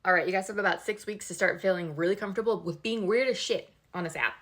All right, you guys have about 6 weeks to start feeling really comfortable with being weird as shit on this app.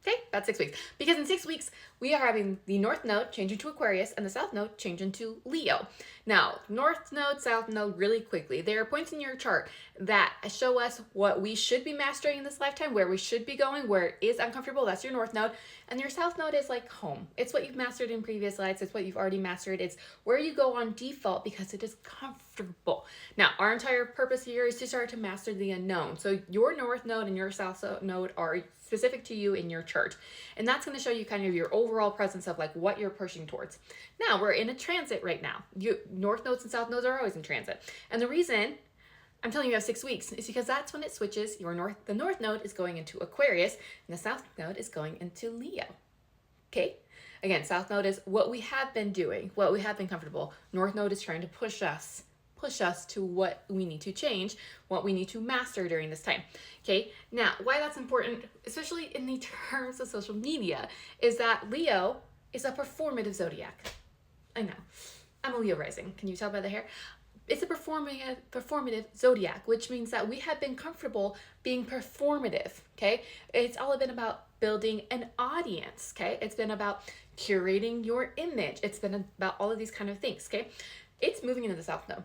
Okay, about 6 weeks. Because in 6 weeks, we are having the North Node change into Aquarius and the South Node change into Leo. Now, North Node, South Node, really quickly, there are points in your chart that show us what we should be mastering in this lifetime, where we should be going, where it is uncomfortable. That's your North Node. And your South Node is like home. It's what you've mastered in previous lives. It's what you've already mastered. It's where you go on default because it is comfortable. Now, our entire purpose here is to start to master the unknown. So your North Node and your South Node are specific to you in your chart. And that's going to show you kind of your overall presence of like what you're pushing towards. Now, we're in a transit right now. North nodes and South nodes are always in transit. And the reason I'm telling you have 6 weeks is because that's when it switches. The North node is going into Aquarius and the South node is going into Leo. Okay? Again, South node is what we have been doing, what we have been comfortable. North node is trying to push us to what we need to change, what we need to master during this time. Okay, now why that's important, especially in the terms of social media, is that Leo is a performative zodiac. I know, I'm a Leo rising. Can you tell by the hair? It's a performative zodiac, which means that we have been comfortable being performative. Okay, it's all been about building an audience. Okay, it's been about curating your image. It's been about all of these kind of things. Okay, it's moving into the South node.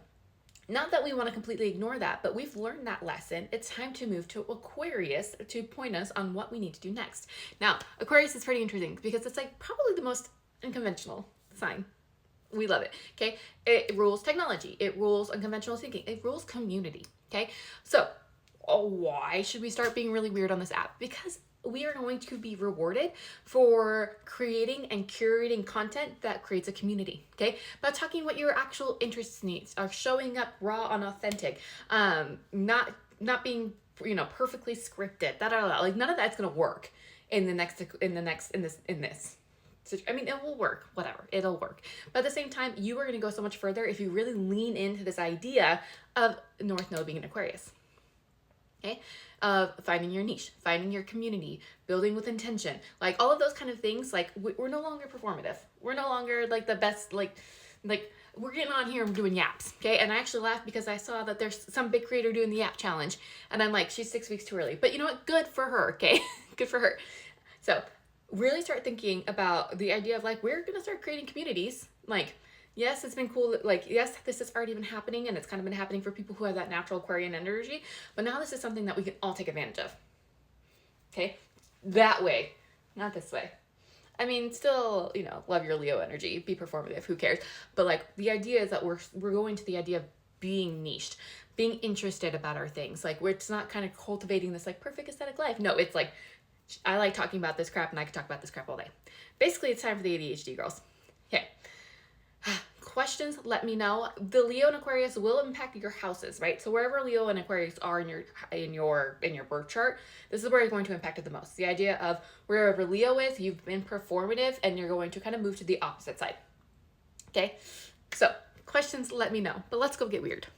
Not that we want to completely ignore that, but we've learned that lesson. It's time to move to Aquarius to point us on what we need to do next. Now, Aquarius is pretty interesting because it's like probably the most unconventional sign. We love it, okay? It rules technology. It rules unconventional thinking. It rules community, okay? So, why should we start being really weird on this app? Because we are going to be rewarded for creating and curating content that creates a community, okay? About talking what your actual interests needs are, showing up raw and authentic, not being, perfectly scripted, like none of that's gonna work in this. So, I mean, it will work, whatever, it'll work. But at the same time, you are gonna go so much further if you really lean into this idea of North Node being in Aquarius. Okay, of finding your niche, finding your community, building with intention, like all of those kind of things. Like we're no longer performative. We're no longer like the best, like we're getting on here and doing yaps. Okay, and I actually laughed because I saw that there's some big creator doing the yap challenge, and I'm like, she's 6 weeks too early. But you know what? Good for her. Okay, good for her. So really start thinking about the idea of like we're gonna start creating communities. Like, yes, it's been cool. Like, yes, this has already been happening, and it's kind of been happening for people who have that natural Aquarian energy. But now this is something that we can all take advantage of. Okay, that way, not this way. I mean, still, love your Leo energy, be performative. Who cares? But like, the idea is that we're going to the idea of being niched, being interested about our things. Like, where it's not kind of cultivating this like perfect aesthetic life. No, it's like, I like talking about this crap, and I can talk about this crap all day. Basically, it's time for the ADHD girls. Okay. Questions, let me know. The Leo and Aquarius will impact your houses, right? So wherever Leo and Aquarius are in your birth chart, this is where you're going to impact it the most. The idea of wherever Leo is, you've been performative, and you're going to kind of move to the opposite side. Okay? So questions, let me know. But let's go get weird.